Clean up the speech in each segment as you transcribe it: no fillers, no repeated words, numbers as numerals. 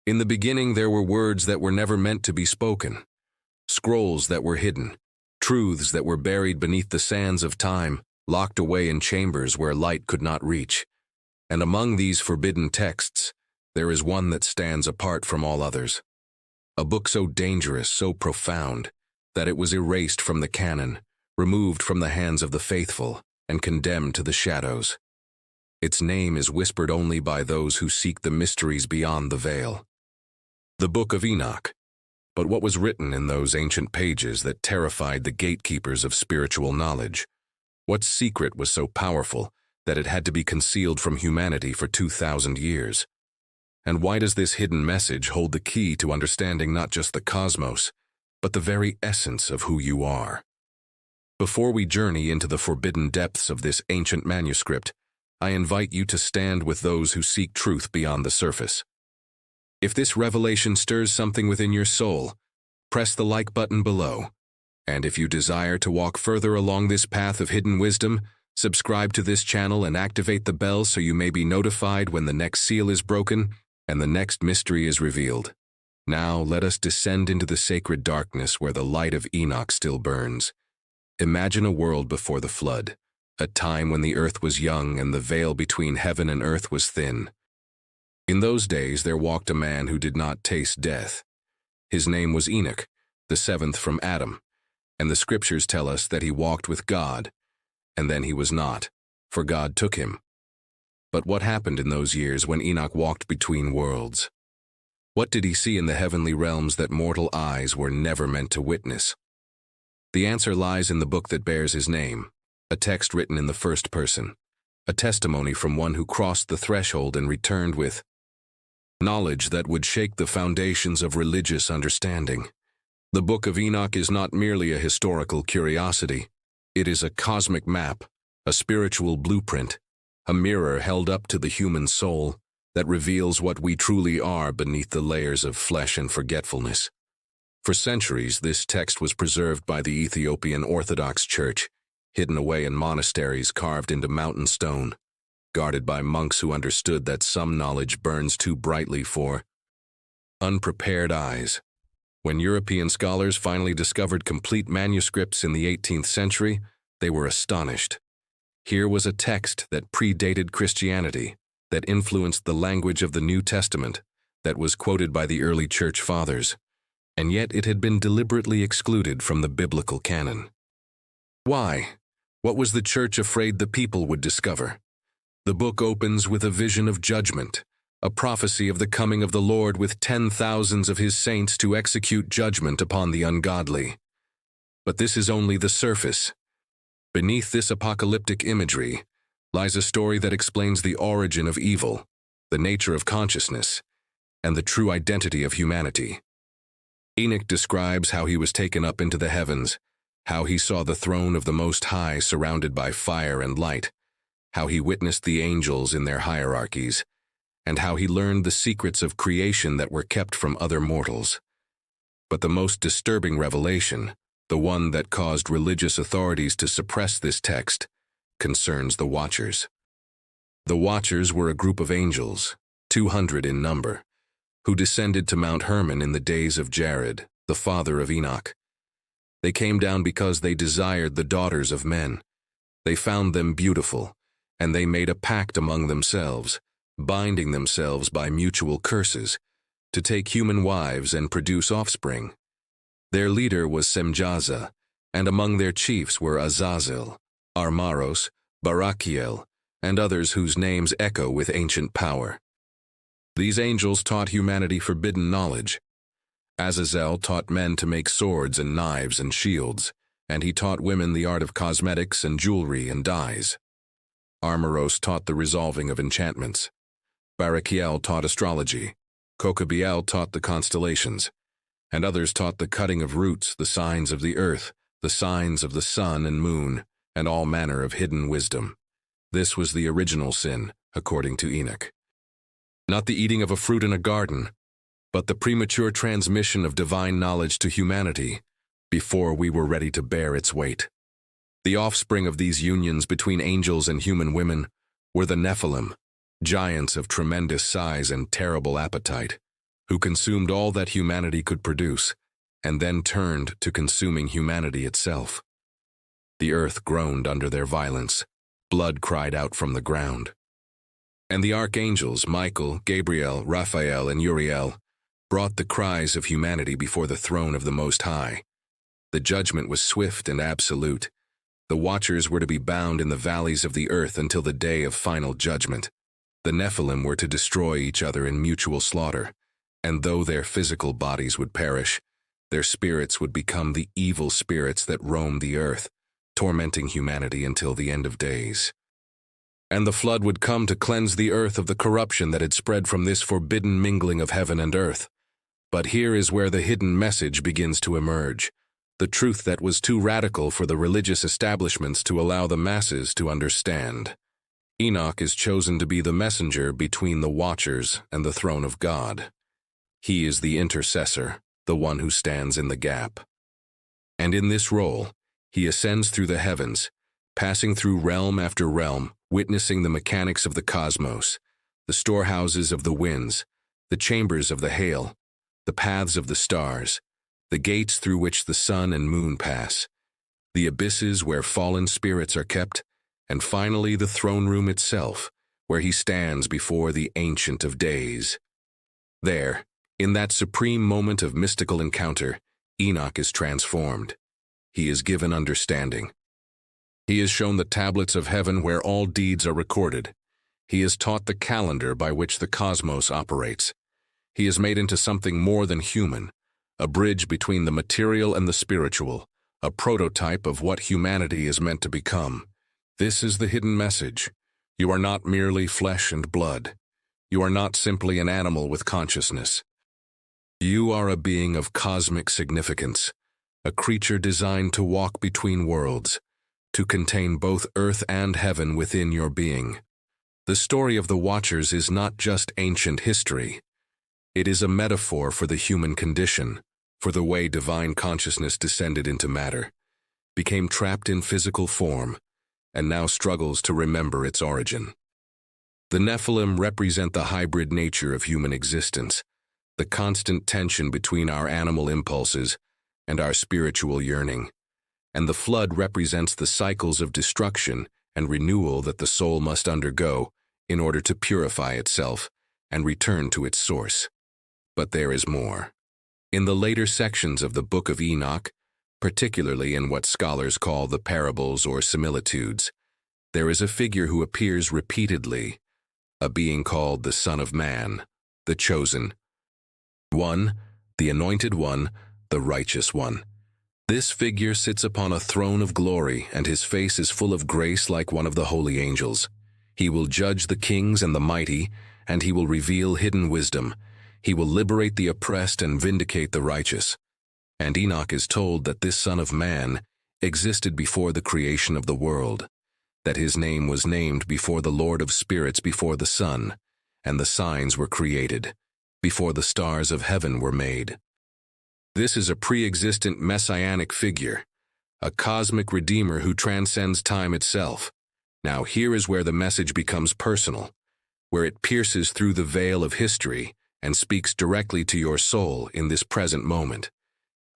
In the beginning there were words that were never meant to be spoken, scrolls that were hidden, truths that were buried beneath the sands of time, locked away in chambers where light could not reach. And among these forbidden texts, there is one that stands apart from all others. A book so dangerous, so profound, that it was erased from the canon, removed from the hands of the faithful, and condemned to the shadows. Its name is whispered only by those who seek the mysteries beyond the veil. The Book of Enoch. But what was written in those ancient pages that terrified the gatekeepers of spiritual knowledge? What secret was so powerful that it had to be concealed from humanity for 2,000 years? And why does this hidden message hold the key to understanding not just the cosmos, but the very essence of who you are? Before we journey into the forbidden depths of this ancient manuscript, I invite you to stand with those who seek truth beyond the surface. If this revelation stirs something within your soul, press the like button below. And if you desire to walk further along this path of hidden wisdom, subscribe to this channel and activate the bell so you may be notified when the next seal is broken and the next mystery is revealed. Now let us descend into the sacred darkness where the light of Enoch still burns. Imagine a world before the flood, a time when the earth was young and the veil between heaven and earth was thin. In those days there walked a man who did not taste death. His name was Enoch, the seventh from Adam, and the scriptures tell us that he walked with God, and then he was not, for God took him. But what happened in those years when Enoch walked between worlds? What did he see in the heavenly realms that mortal eyes were never meant to witness? The answer lies in the book that bears his name, a text written in the first person, a testimony from one who crossed the threshold and returned with knowledge that would shake the foundations of religious understanding. The Book of Enoch is not merely a historical curiosity. It is a cosmic map, a spiritual blueprint, a mirror held up to the human soul that reveals what we truly are beneath the layers of flesh and forgetfulness. For centuries, this text was preserved by the Ethiopian Orthodox Church, hidden away in monasteries carved into mountain stone, guarded by monks who understood that some knowledge burns too brightly for unprepared eyes. When European scholars finally discovered complete manuscripts in the 18th century, they were astonished. Here was a text that predated Christianity, that influenced the language of the New Testament, that was quoted by the early church fathers, and yet it had been deliberately excluded from the biblical canon. Why? What was the church afraid the people would discover? The book opens with a vision of judgment, a prophecy of the coming of the Lord with 10,000s of his saints to execute judgment upon the ungodly. But this is only the surface. Beneath this apocalyptic imagery lies a story that explains the origin of evil, the nature of consciousness, and the true identity of humanity. Enoch describes how he was taken up into the heavens, how he saw the throne of the Most High surrounded by fire and light, how he witnessed the angels in their hierarchies, and how he learned the secrets of creation that were kept from other mortals. But the most disturbing revelation, the one that caused religious authorities to suppress this text, concerns the Watchers. The Watchers were a group of angels, 200 in number, who descended to Mount Hermon in the days of Jared, the father of Enoch. They came down because they desired the daughters of men. They found them beautiful, and they made a pact among themselves, binding themselves by mutual curses, to take human wives and produce offspring. Their leader was Semjaza, and among their chiefs were Azazel, Armaros, Barachiel, and others whose names echo with ancient power. These angels taught humanity forbidden knowledge. Azazel taught men to make swords and knives and shields, and he taught women the art of cosmetics and jewelry and dyes. Armaros taught the resolving of enchantments. Barachiel taught astrology. Kokabiel taught the constellations. And others taught the cutting of roots, the signs of the earth, the signs of the sun and moon, and all manner of hidden wisdom. This was the original sin, according to Enoch. Not the eating of a fruit in a garden, but the premature transmission of divine knowledge to humanity before we were ready to bear its weight. The offspring of these unions between angels and human women were the Nephilim, giants of tremendous size and terrible appetite. who consumed all that humanity could produce, and then turned to consuming humanity itself. The earth groaned under their violence. Blood cried out from the ground. And the archangels, Michael, Gabriel, Raphael, and Uriel, brought the cries of humanity before the throne of the Most High. The judgment was swift and absolute. The watchers were to be bound in the valleys of the earth until the day of final judgment. The Nephilim were to destroy each other in mutual slaughter, and though their physical bodies would perish, their spirits would become the evil spirits that roam the earth, tormenting humanity until the end of days. And the flood would come to cleanse the earth of the corruption that had spread from this forbidden mingling of heaven and earth. But here is where the hidden message begins to emerge, the truth that was too radical for the religious establishments to allow the masses to understand. Enoch is chosen to be the messenger between the watchers and the throne of God. He is the intercessor, the one who stands in the gap. And in this role, he ascends through the heavens, passing through realm after realm, witnessing the mechanics of the cosmos, the storehouses of the winds, the chambers of the hail, the paths of the stars, the gates through which the sun and moon pass, the abysses where fallen spirits are kept, and finally the throne room itself, where he stands before the Ancient of Days. There, in that supreme moment of mystical encounter, Enoch is transformed. He is given understanding. He is shown the tablets of heaven where all deeds are recorded. He is taught the calendar by which the cosmos operates. He is made into something more than human, a bridge between the material and the spiritual, a prototype of what humanity is meant to become. This is the hidden message. You are not merely flesh and blood. You are not simply an animal with consciousness. You are a being of cosmic significance, a creature designed to walk between worlds, to contain both earth and heaven within your being. The story of the Watchers is not just ancient history. It is a metaphor for the human condition, for the way divine consciousness descended into matter, became trapped in physical form, and now struggles to remember its origin. The Nephilim represent the hybrid nature of human existence, the constant tension between our animal impulses and our spiritual yearning. And the flood represents the cycles of destruction and renewal that the soul must undergo in order to purify itself and return to its source. But there is more. In the later sections of the Book of Enoch, particularly in what scholars call the parables or similitudes, there is a figure who appears repeatedly, a being called the Son of Man, the Chosen One, the Anointed One, the Righteous One. This figure sits upon a throne of glory, and his face is full of grace like one of the holy angels. He will judge the kings and the mighty, and he will reveal hidden wisdom. He will liberate the oppressed and vindicate the righteous. And Enoch is told that this Son of Man existed before the creation of the world, that his name was named before the Lord of Spirits before the sun, and the signs were created, before the stars of heaven were made. This is a pre-existent messianic figure, a cosmic redeemer who transcends time itself. Now here is where the message becomes personal, where it pierces through the veil of history and speaks directly to your soul in this present moment.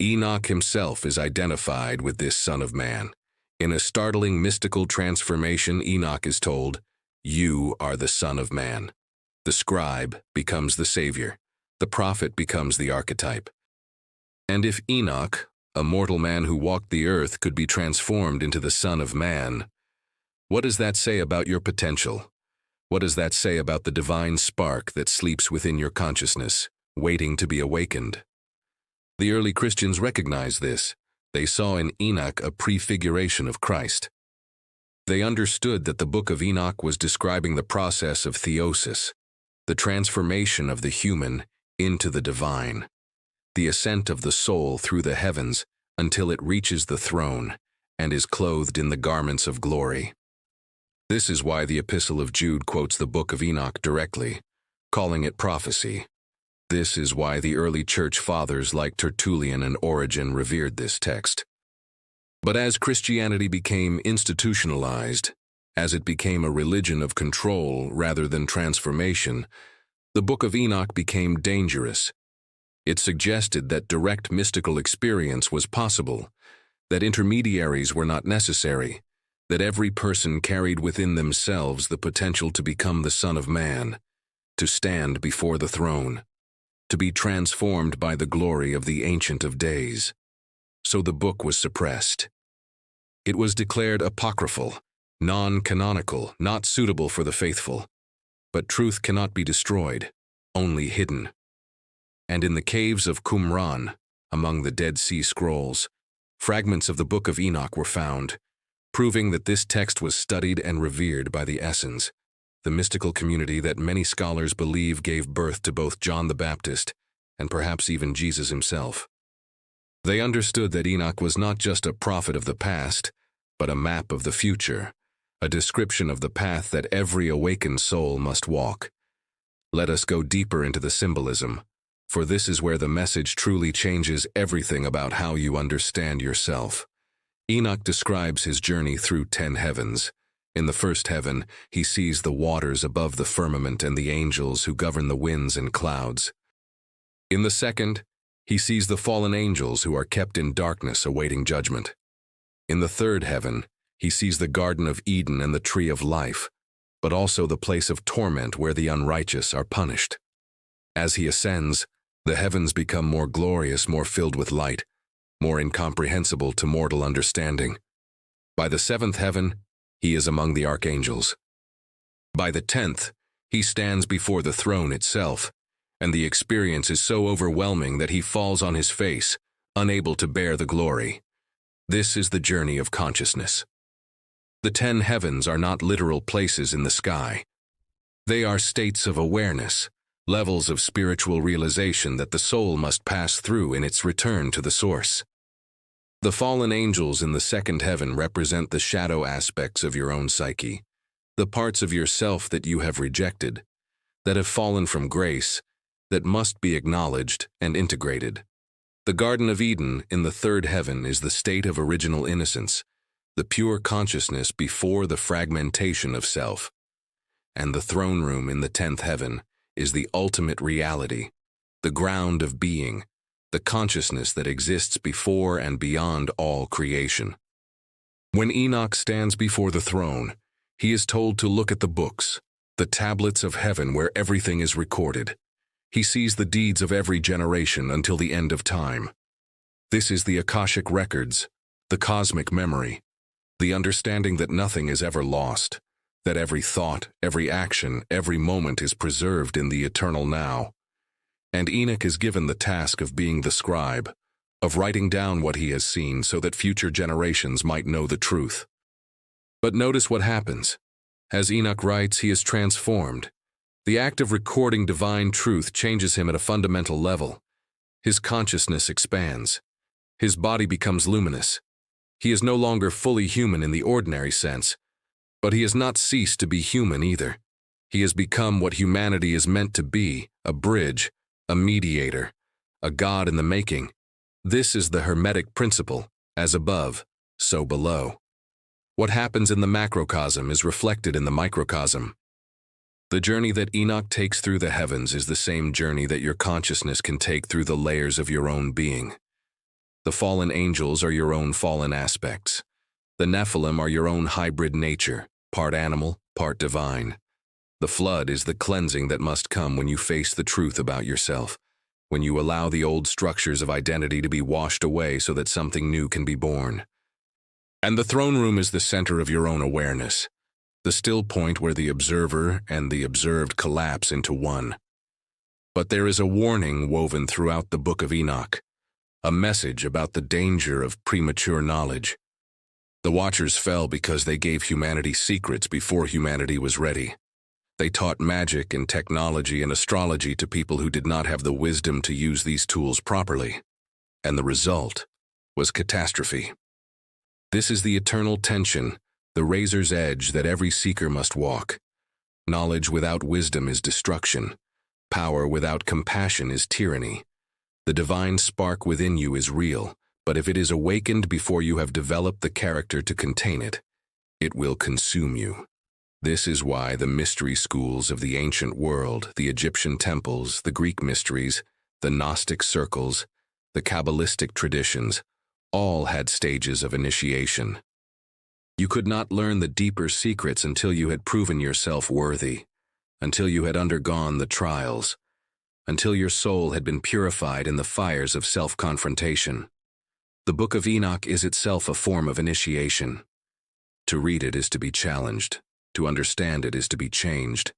Enoch himself is identified with this Son of Man. In a startling mystical transformation, Enoch is told, "You are the Son of Man." The scribe becomes the Savior. The prophet becomes the archetype. And if Enoch, a mortal man who walked the earth, could be transformed into the Son of Man, what does that say about your potential? What does that say about the divine spark that sleeps within your consciousness, waiting to be awakened? The early Christians recognized this. They saw in Enoch a prefiguration of Christ. They understood that the Book of Enoch was describing the process of theosis, the transformation of the human into the divine, the ascent of the soul through the heavens until it reaches the throne and is clothed in the garments of glory. This is why the Epistle of Jude quotes the Book of Enoch directly, calling it prophecy. This is why the early church fathers like Tertullian and Origen revered this text. But as Christianity became institutionalized, as it became a religion of control rather than transformation, the Book of Enoch became dangerous It suggested that direct mystical experience was possible, that intermediaries were not necessary, that every person carried within themselves the potential to become the Son of Man, to stand before the throne, to be transformed by the glory of the Ancient of Days. So the book was suppressed. It was declared apocryphal, non-canonical, not suitable for the faithful. But truth cannot be destroyed, only hidden. And in the caves of Qumran, among the Dead Sea Scrolls, fragments of the Book of Enoch were found, proving that this text was studied and revered by the Essenes, the mystical community that many scholars believe gave birth to both John the Baptist and perhaps even Jesus himself. They understood that Enoch was not just a prophet of the past, but a map of the future, a description of the path that every awakened soul must walk. Let us go deeper into the symbolism, for this is where the message truly changes everything about how you understand yourself. Enoch describes his journey through 10 heavens. In the first heaven, he sees the waters above the firmament and the angels who govern the winds and clouds. In the second, he sees the fallen angels who are kept in darkness awaiting judgment. In the third heaven, he sees the Garden of Eden and the Tree of Life, but also the place of torment where the unrighteous are punished. As he ascends, the heavens become more glorious, more filled with light, more incomprehensible to mortal understanding. By the 7th heaven, he is among the archangels. By the 10th, he stands before the throne itself, and the experience is so overwhelming that he falls on his face, unable to bear the glory. This is the journey of consciousness. The 10 heavens are not literal places in the sky. They are states of awareness, levels of spiritual realization that the soul must pass through in its return to the source. The fallen angels in the 2nd heaven represent the shadow aspects of your own psyche, the parts of yourself that you have rejected, that have fallen from grace, that must be acknowledged and integrated. The Garden of Eden in the 3rd heaven is the state of original innocence, the pure consciousness before the fragmentation of self. And the throne room in the 10th heaven is the ultimate reality, the ground of being, the consciousness that exists before and beyond all creation. When Enoch stands before the throne, he is told to look at the books, the tablets of heaven where everything is recorded. He sees the deeds of every generation until the end of time. This is the Akashic records, the cosmic memory, the understanding that nothing is ever lost, that every thought, every action, every moment is preserved in the eternal now. And Enoch is given the task of being the scribe, of writing down what he has seen so that future generations might know the truth. But notice what happens. As Enoch writes, he is transformed. The act of recording divine truth changes him at a fundamental level. His consciousness expands. His body becomes luminous. He is no longer fully human in the ordinary sense, but he has not ceased to be human either. He has become what humanity is meant to be, a bridge, a mediator, a God in the making. This is the Hermetic principle, as above, so below. What happens in the macrocosm is reflected in the microcosm. The journey that Enoch takes through the heavens is the same journey that your consciousness can take through the layers of your own being. The fallen angels are your own fallen aspects. The Nephilim are your own hybrid nature, part animal, part divine. The flood is the cleansing that must come when you face the truth about yourself, when you allow the old structures of identity to be washed away so that something new can be born. And the throne room is the center of your own awareness, the still point where the observer and the observed collapse into one. But there is a warning woven throughout the Book of Enoch, a message about the danger of premature knowledge. The Watchers fell because they gave humanity secrets before humanity was ready. They taught magic and technology and astrology to people who did not have the wisdom to use these tools properly. And the result was catastrophe. This is the eternal tension, the razor's edge that every seeker must walk. Knowledge without wisdom is destruction. Power without compassion is tyranny. The divine spark within you is real, but if it is awakened before you have developed the character to contain it, it will consume you. This is why the mystery schools of the ancient world, the Egyptian temples, the Greek mysteries, the Gnostic circles, the Kabbalistic traditions, all had stages of initiation. You could not learn the deeper secrets until you had proven yourself worthy, until you had undergone the trials, until your soul had been purified in the fires of self-confrontation. The Book of Enoch is itself a form of initiation. To read it is to be challenged, to understand it is to be changed,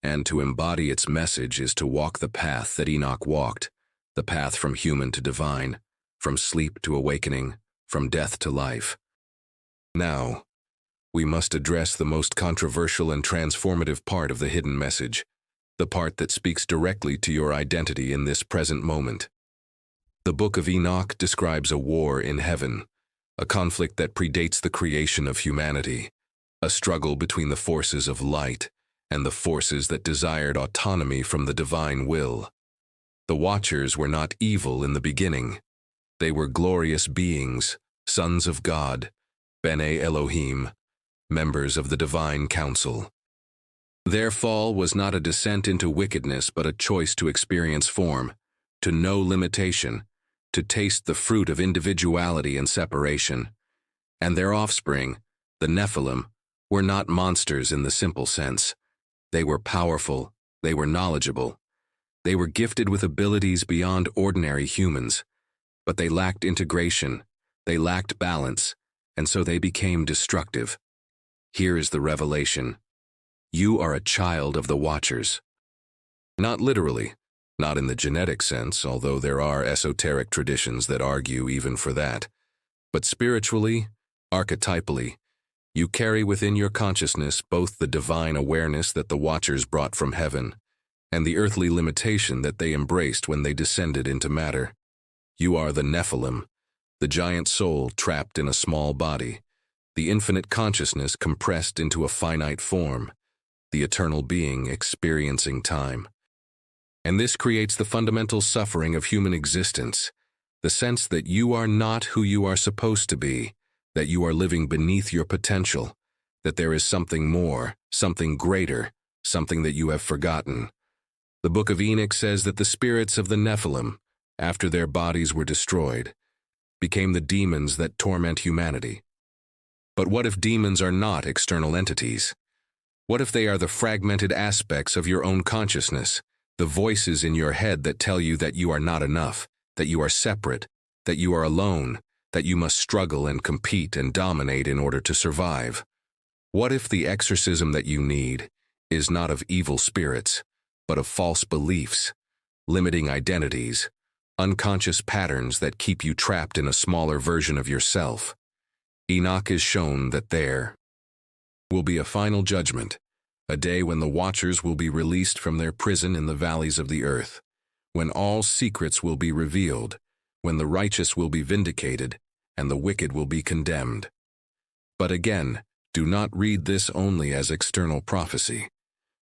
and to embody its message is to walk the path that Enoch walked, the path from human to divine, from sleep to awakening, from death to life. Now, we must address the most controversial and transformative part of the hidden message, the part that speaks directly to your identity in this present moment. The Book of Enoch describes a war in heaven, a conflict that predates the creation of humanity, a struggle between the forces of light and the forces that desired autonomy from the divine will. The Watchers were not evil in the beginning. They were glorious beings, sons of God, Bene Elohim, members of the divine council. Their fall was not a descent into wickedness but a choice to experience form, to know limitation, to taste the fruit of individuality and separation. And their offspring, the Nephilim, were not monsters in the simple sense. They were powerful, they were knowledgeable, they were gifted with abilities beyond ordinary humans, but they lacked integration, they lacked balance, and so they became destructive. Here is the revelation. You are a child of the Watchers. Not literally, not in the genetic sense, although there are esoteric traditions that argue even for that, but spiritually, archetypally, you carry within your consciousness both the divine awareness that the Watchers brought from heaven and the earthly limitation that they embraced when they descended into matter. You are the Nephilim, the giant soul trapped in a small body, the infinite consciousness compressed into a finite form, the eternal being experiencing time. And this creates the fundamental suffering of human existence, the sense that you are not who you are supposed to be, that you are living beneath your potential, that there is something more, something greater, something that you have forgotten. The Book of Enoch says that the spirits of the Nephilim, after their bodies were destroyed, became the demons that torment humanity. But what if demons are not external entities? What if they are the fragmented aspects of your own consciousness, the voices in your head that tell you that you are not enough, that you are separate, that you are alone, that you must struggle and compete and dominate in order to survive? What if the exorcism that you need is not of evil spirits, but of false beliefs, limiting identities, unconscious patterns that keep you trapped in a smaller version of yourself? Enoch is shown that there will be a final judgment, a day when the Watchers will be released from their prison in the valleys of the earth, when all secrets will be revealed, when the righteous will be vindicated and the wicked will be condemned. But again, do not read this only as external prophecy.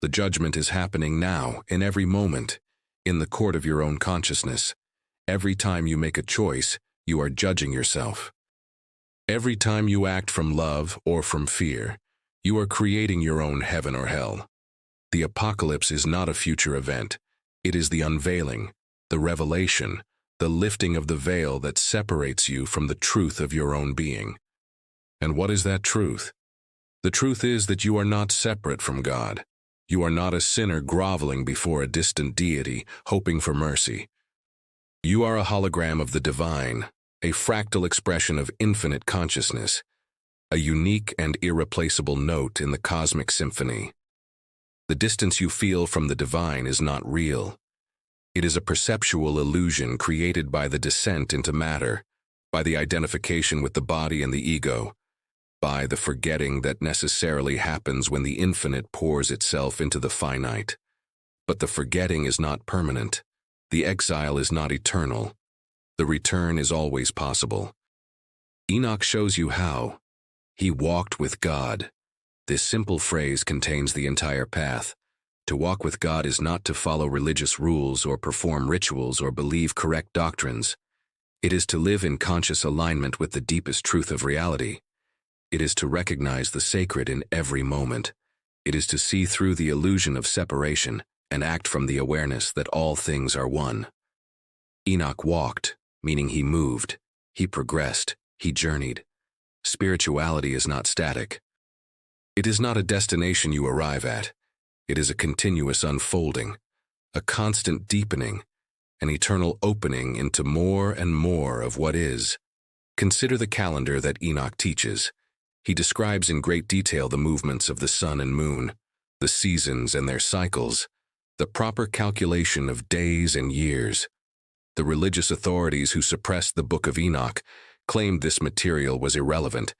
The judgment is happening now, in every moment, in the court of your own consciousness. Every time you make a choice, you are judging yourself. Every time you act from love or from fear, you are creating your own heaven or hell. The apocalypse is not a future event. It is the unveiling, the revelation, the lifting of the veil that separates you from the truth of your own being. And what is that truth? The truth is that you are not separate from God. You are not a sinner groveling before a distant deity, hoping for mercy. You are a hologram of the divine, a fractal expression of infinite consciousness, a unique and irreplaceable note in the cosmic symphony. The distance you feel from the divine is not real. It is a perceptual illusion created by the descent into matter, by the identification with the body and the ego, by the forgetting that necessarily happens when the infinite pours itself into the finite. But the forgetting is not permanent. The exile is not eternal. The return is always possible. Enoch shows you how. He walked with God. This simple phrase contains the entire path. To walk with God is not to follow religious rules or perform rituals or believe correct doctrines. It is to live in conscious alignment with the deepest truth of reality. It is to recognize the sacred in every moment. It is to see through the illusion of separation and act from the awareness that all things are one. Enoch walked, meaning he moved, he progressed, he journeyed. Spirituality is not static. It is not a destination you arrive at. It is a continuous unfolding, a constant deepening, an eternal opening into more and more of what is. Consider the calendar that Enoch teaches. He describes in great detail the movements of the sun and moon, the seasons and their cycles, the proper calculation of days and years. The religious authorities who suppressed the Book of Enoch claimed this material was irrelevant,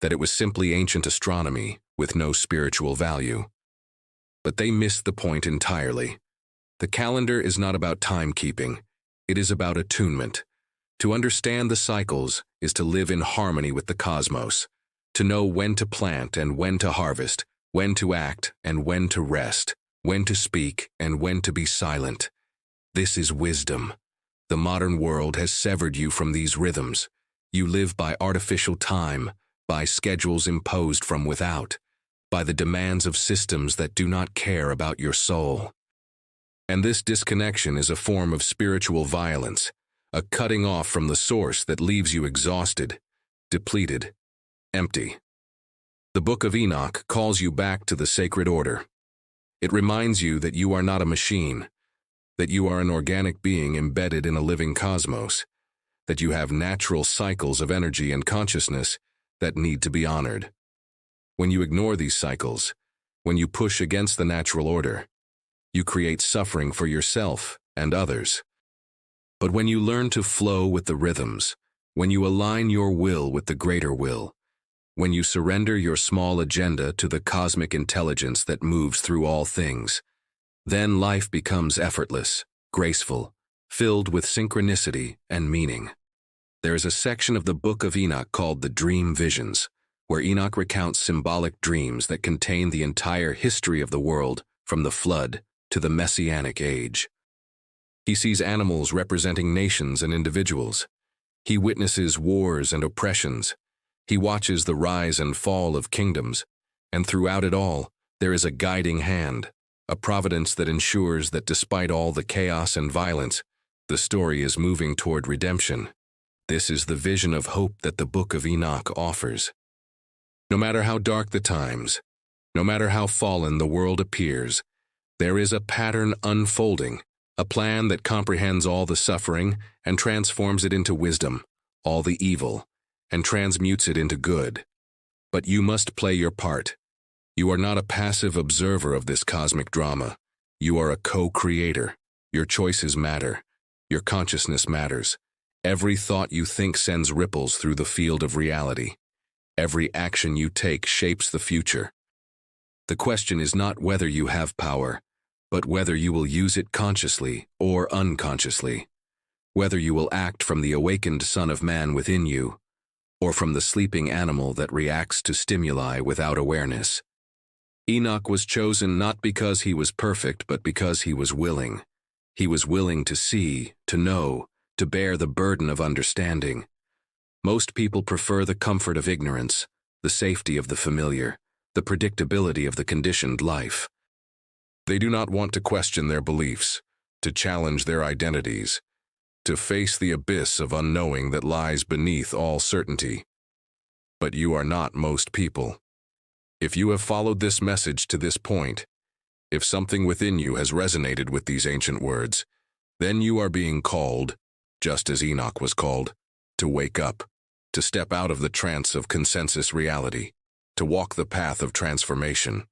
that it was simply ancient astronomy with no spiritual value. But they missed the point entirely. The calendar is not about timekeeping. It is about attunement. To understand the cycles is to live in harmony with the cosmos, to know when to plant and when to harvest, when to act and when to rest, when to speak and when to be silent. This is wisdom. The modern world has severed you from these rhythms. You live by artificial time, by schedules imposed from without, by the demands of systems that do not care about your soul. And this disconnection is a form of spiritual violence, a cutting off from the source that leaves you exhausted, depleted, empty. The Book of Enoch calls you back to the sacred order. It reminds you that you are not a machine, that you are an organic being embedded in a living cosmos, that you have natural cycles of energy and consciousness that need to be honored. When you ignore these cycles, when you push against the natural order, you create suffering for yourself and others. But when you learn to flow with the rhythms, when you align your will with the greater will, when you surrender your small agenda to the cosmic intelligence that moves through all things, then life becomes effortless, graceful, filled with synchronicity and meaning. There is a section of the Book of Enoch called the Dream Visions, where Enoch recounts symbolic dreams that contain the entire history of the world from the flood to the Messianic age. He sees animals representing nations and individuals. He witnesses wars and oppressions. He watches the rise and fall of kingdoms, and throughout it all, there is a guiding hand, a providence that ensures that despite all the chaos and violence, the story is moving toward redemption. This is the vision of hope that the Book of Enoch offers. No matter how dark the times, no matter how fallen the world appears, there is a pattern unfolding, a plan that comprehends all the suffering and transforms it into wisdom, all the evil, and transmutes it into good. But you must play your part. You are not a passive observer of this cosmic drama. You are a co-creator. Your choices matter. Your consciousness matters. Every thought you think sends ripples through the field of reality. Every action you take shapes the future. The question is not whether you have power, but whether you will use it consciously or unconsciously. Whether you will act from the awakened Son of Man within you, or from the sleeping animal that reacts to stimuli without awareness. Enoch was chosen not because he was perfect, but because he was willing. He was willing to see, to know, to bear the burden of understanding. Most people prefer the comfort of ignorance, the safety of the familiar, the predictability of the conditioned life. They do not want to question their beliefs, to challenge their identities, to face the abyss of unknowing that lies beneath all certainty. But you are not most people. If you have followed this message to this point, if something within you has resonated with these ancient words, then you are being called, just as Enoch was called, to wake up, to step out of the trance of consensus reality, to walk the path of transformation.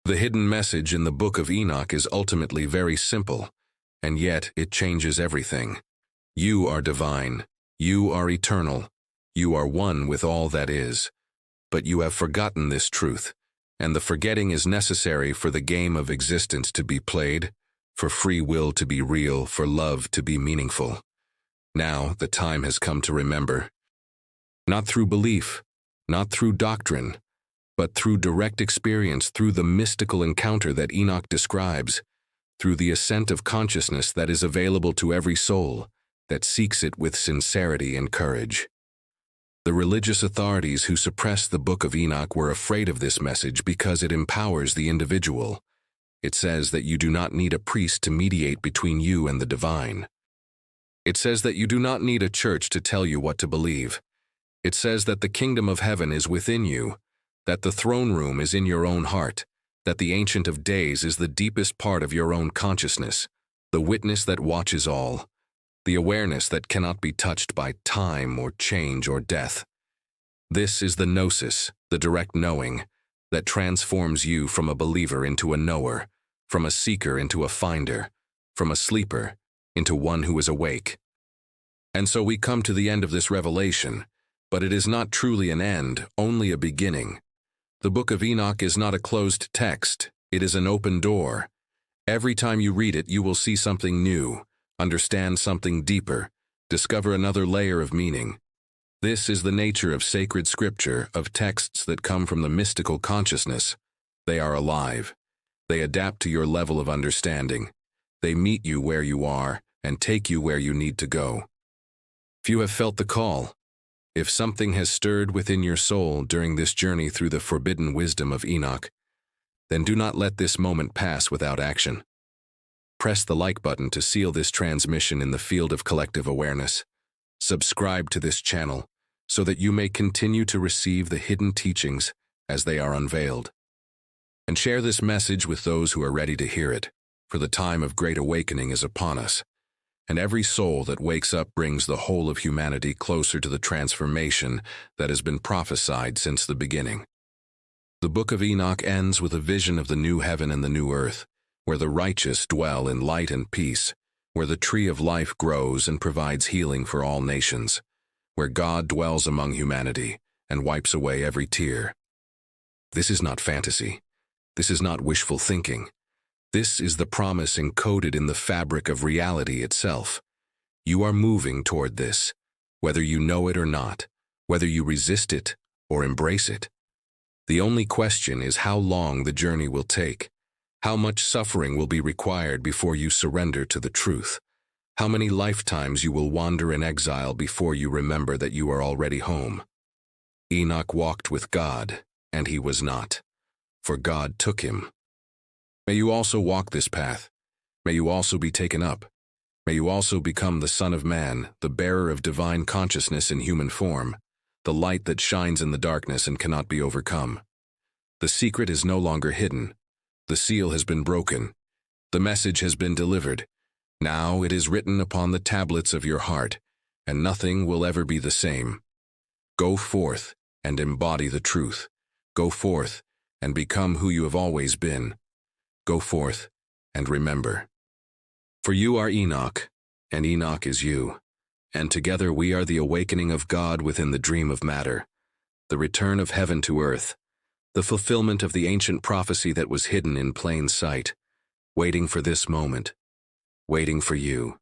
The hidden message in the Book of Enoch is ultimately very simple, and yet it changes everything. You are divine. You are eternal. You are one with all that is. But you have forgotten this truth, and the forgetting is necessary for the game of existence to be played, for free will to be real, for love to be meaningful. Now the time has come to remember. Not through belief, not through doctrine, but through direct experience, through the mystical encounter that Enoch describes, through the ascent of consciousness that is available to every soul that seeks it with sincerity and courage. The religious authorities who suppressed the Book of Enoch were afraid of this message because it empowers the individual. It says that you do not need a priest to mediate between you and the divine. It says that you do not need a church to tell you what to believe. It says that the kingdom of heaven is within you, that the throne room is in your own heart, that the Ancient of Days is the deepest part of your own consciousness, the witness that watches all, the awareness that cannot be touched by time or change or death. This is the gnosis, the direct knowing, that transforms you from a believer into a knower, from a seeker into a finder, from a sleeper into one who is awake. And so we come to the end of this revelation, but it is not truly an end, only a beginning. The book of Enoch is not a closed text, it is an open door. Every time you read it, you will see something new, understand something deeper, discover another layer of meaning. This is the nature of sacred scripture, of texts that come from the mystical consciousness. They are alive. They adapt to your level of understanding. They meet you where you are and take you where you need to go. If you have felt the call, if something has stirred within your soul during this journey through the forbidden wisdom of Enoch, then do not let this moment pass without action. Press the like button to seal this transmission in the field of collective awareness. Subscribe to this channel so that you may continue to receive the hidden teachings as they are unveiled. And share this message with those who are ready to hear it, for the time of great awakening is upon us, and every soul that wakes up brings the whole of humanity closer to the transformation that has been prophesied since the beginning. The book of Enoch ends with a vision of the new heaven and the new earth, where the righteous dwell in light and peace, where the tree of life grows and provides healing for all nations, where God dwells among humanity and wipes away every tear. This is not fantasy. This is not wishful thinking. This is the promise encoded in the fabric of reality itself. You are moving toward this, whether you know it or not, whether you resist it or embrace it. The only question is how long the journey will take, how much suffering will be required before you surrender to the truth, how many lifetimes you will wander in exile before you remember that you are already home. Enoch walked with God, and he was not, for God took him. May you also walk this path. May you also be taken up. May you also become the Son of Man, the bearer of divine consciousness in human form, the light that shines in the darkness and cannot be overcome. The secret is no longer hidden. The seal has been broken. The message has been delivered. Now it is written upon the tablets of your heart, and nothing will ever be the same. Go forth and embody the truth. Go forth and become who you have always been. Go forth and remember. For you are Enoch, and Enoch is you, and together we are the awakening of God within the dream of matter, the return of heaven to earth, the fulfillment of the ancient prophecy that was hidden in plain sight, waiting for this moment, waiting for you.